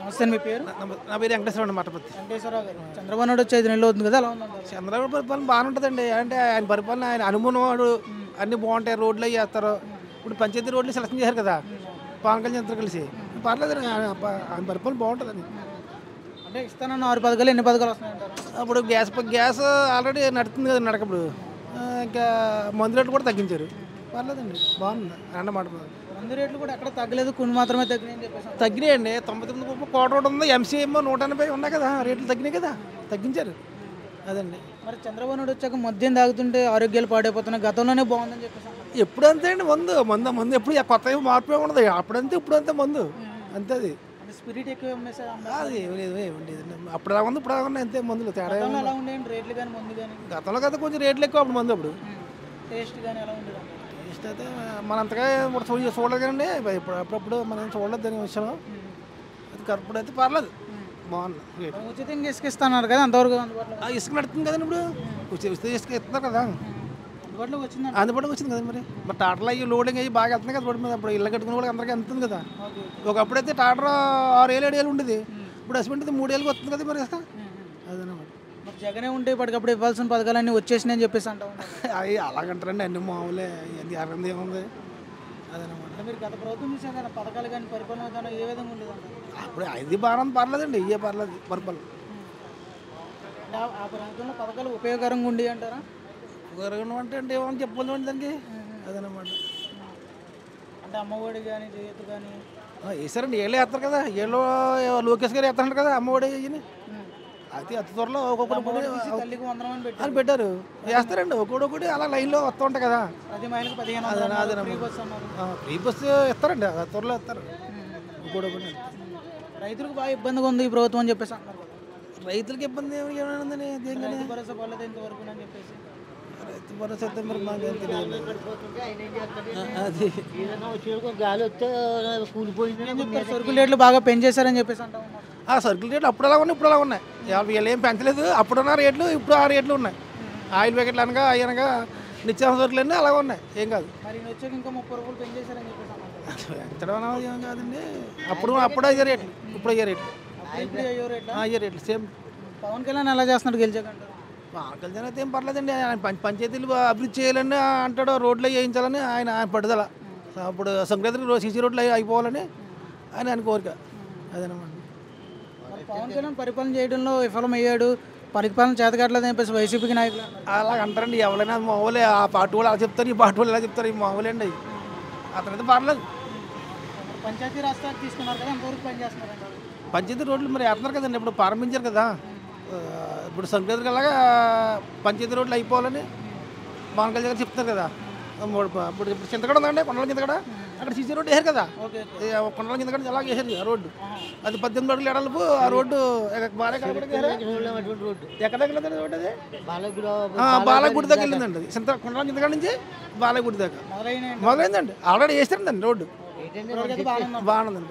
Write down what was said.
నమస్తే మీ పేరు? నా పేరు వెంకటేశ్వర అండి మట్టపతి. వెంకటేశ్వరరావు గారు. చంద్రబాబు నాయుడు వచ్చి 5 నెలలు అవుతుంది కదా, ఎలా ఉందంటారు? చంద్రబాబు పరిపాలన బాగానే ఉంటుందండి. అంటే ఆయన పరిపాలన ఆయన అనుభవం అన్నీ బాగుంటాయి. రోడ్లు అవి వేస్తారు. ఇప్పుడు పంచాయతీ రోడ్లు సెలెక్షన్ చేశారు కదా పవన్ కళ్యాణ్ ఇద్దరు కలిసి. పర్లేదు ఆయన పరిపాలన బాగుంటుందండి. అంటే ఇస్తానన్న 6 పథకాలు ఎన్ని పథకాలు వస్తున్నాయంటారు? అప్పుడు గ్యాస్ ఆల్రెడీ నడుతుంది కదా నడకప్పుడు. ఇంకా మందు రేట్లు కూడా తగ్గించారు. పర్లేదండి బాగుంది అన్నమాట. మందు రేట్లు కూడా ఎక్కడ తగ్గలేదు, కొన్ని మాత్రమే తగ్గినాయని చెప్పేసి తగ్గినాయండి. 99 కోట్ల రోడ్డు ఉంది. ఎంసీ ఏమో 180 ఉన్నాయి కదా, రేట్లు తగ్గినాయి కదా, తగ్గించారు. అదండి. మరి చంద్రబాబు నాయుడు వచ్చాక మద్యం తాగుతుంటే ఆరోగ్యాలు పాడైపోతున్నాయి, గతంలోనే బాగుందని చెప్పేసి అన్నారు. ఎప్పుడు అంతే అండి. మందు ఎప్పుడు కొత్త ఏమో మార్పు ఉండదు. అప్పుడంతే ఇప్పుడు అంతే మందు అంతే. అది అంటే స్పిరిట్ ఎక్కువ అమ్మేసారు అది ఏమి ఉండేది. అప్పుడు ఎలా ఉంది ఇప్పుడు ఎలా ఉన్నాయి అంతే. మందులు తేడా ఎలా ఉండేయండి రేట్లు కానీ మందు కానీ? గతంలో కదా కొంచెం రేట్లు ఎక్కువ అప్పుడు మందు. అప్పుడు టేస్ట్ కానీ ఎలా ఉండేది? టేస్ట్ అయితే మనంతగా చూడలేదు కదండి. అప్పుడప్పుడు మనం చూడలేదు దాని విషయం. అది కరెక్ట్ అయితే పర్లేదు బాగుంది. రేట్ ఉచితంగా ఇసుక ఇస్తున్నారు కదా, అంతవరకు అందుబాటులో ఇసుక నడుతుంది కదండి. ఇప్పుడు ఇసుక ఇస్తున్నారు కదా, అందుబాటులోకి వచ్చింది. అందుబాటులోకి వచ్చింది కదా. మరి టాటర్లు అయ్యి లోడింగ్ అయ్యి బాగా వెళ్తున్నాయి కదా రోడ్డు మీద. అప్పుడు ఇళ్ళ కట్టుకుని కూడా అందరికీ వెళ్తుంది కదా. ఒకప్పుడైతే టాటర్ 6 ఏళ్ళు 7 ఏళ్ళు ఉండేది. ఇప్పుడు హస్బెండ్ 3 ఏళ్ళకి వస్తుంది కదా మరి ఇసుక. అదనమాట. మరి జగనే ఉంటే ఇప్పటికప్పుడు ఇవ్వాల్సిన పథకాలన్నీ వచ్చేసినాయి అని చెప్పేసి అంటాం. అవి అలాగంటారండి. అన్ని మామూలే. అది అరవింది ఏముంది. అదనమాట. అంటే మీరు గత ప్రభుత్వం చూసారు కదా, పథకాలు కానీ పరిపాలన విధానం ఏ విధంగా ఉండేది అంటారు? అప్పుడు అది బాగా పర్లేదండి. ఇవే పర్లేదు పరిపాలన. అంటే ఆ ప్రాంతంలో పథకాలు ఉపయోగకరంగా ఉండి అంటారా? ఉపయోగం అంటే ఏమని చెప్పాలండి దానికి. అదనమాట. అంటే అమ్మఒడి కానీ చేతి కానీ వేసారండి. ఏళ్ళు వేస్తారు కదా. ఏళ్ళు లోకేష్ గారు వేస్తారంట కదా అమ్మఒడి అయ్యి. అది అతి త్వరలో ఒక్కొక్కటి తల్లికి వందనం అని అని పెట్టారు. వేస్తారండి ఒక్కొక్కటి అలా లైన్లో వస్తూ ఉంటాయి కదా. ప్రతి మహిళకు 15 అదనమాట. ఫ్రీ బస్సు ఇస్తారండి. అది త్వరలో ఇస్తారు ఒక్కొక్కటి. రైతులకు బాగా ఇబ్బందిగా ఉంది ఈ ప్రభుత్వం అని చెప్పేసి అంటున్నారు. రైతులకి ఇబ్బంది ఏమైందని రైతు భరోసా పర్లేదు ఇంతవరకు అని చెప్పేసి. రైతు భరోసా అయితే మరి మాకేం తెలియదు. అది గాలి వస్తే కూలిపోయింది. సరుకుల రేట్లు బాగా పెంచేశారని చెప్పేసి అంటా ఉన్నారు. ఆ సరుకుల రేట్లు అప్పుడు ఎలా ఉన్నాయి ఇప్పుడు ఎలా ఉన్నాయి. వీళ్ళు ఏం పెంచలేదు. అప్పుడున్న రేట్లు ఇప్పుడు ఆ రేట్లు ఉన్నాయి. ఆయిల్ ప్యాకెట్లు అనగా అవి అనగా నిత్యావసర సరుకులు అన్నీ అలాగే ఉన్నాయి. ఏం కాదు. మరి వచ్చాక ఇంకా 30 రూపాయలు పెంచేశారని చెప్పేసి అన్నారు. పెంచడం అనేది ఏం కాదండి. అప్పుడు అయ్యే రేట్లు ఇప్పుడు అయ్యే రేట్లు. అయ్యే రేట్లు సేమ్. పవన్ కళ్యాణ్ ఎలా చేస్తున్నాడు గెలిచాకంటారు? పవన్ కళ్యాణ్ అయితే ఏం పర్లేదండి. ఆయన పంచాయతీలు అభివృద్ధి చేయాలని అంటాడు. రోడ్లు వేయించాలని ఆయన పట్టుదల. అప్పుడు సంక్రాంతికి సీసీ రోడ్లు అయిపోవాలని ఆయన కోరిక. అదనమాట. పవన్ కళ్యాణ్ పరిపాలన చేయడంలో విఫలమయ్యాడు, పరిపాలన చేతకట్లేదు అని చెప్పేసి వైసీపీకి నాయకులు అలాగ అంటారండి. ఎవరైనా మామూలే. ఆ పార్టీ వాళ్ళు అలా చెప్తారు, ఈ పార్టీ వాళ్ళు ఎలా చెప్తారు. ఈ మామూలే అండి. అతనైతే పర్లేదు. పంచాయతీ రాష్ట్రాలు తీసుకున్నారు కదా, ఎంతవరకు పనిచేస్తున్నారంటారు? పంచాయతీ రోడ్లు మరి వేస్తున్నారు కదండి. ఇప్పుడు ప్రారంభించారు కదా. ఇప్పుడు సంక్రాంతికి అలాగా పంచాయతీ రోడ్లు అయిపోవాలని పవన్ కళ్యాణ్ గారు చెప్తున్నారు కదా. ఇప్పుడు చింతకడ ఉందండి, కొండల కిందకడ అక్కడ సీసీ రోడ్డు వేసారు కదా. కొండల కిందకడ ఎలా వేసారు ఆ రోడ్డు. అది 18 అడుగులు ఎడల్పు. ఆ రోడ్డు ఎక్కడెక్కడ రోడ్డు అది బాలగుడి దగ్గర వెళ్ళిందండి. అది కొండల కిందకడ నుంచి బాలగుడి దగ్గర మొదలైందండి. ఆల్రెడీ వేసారండి రోడ్డు. బాగుందండి.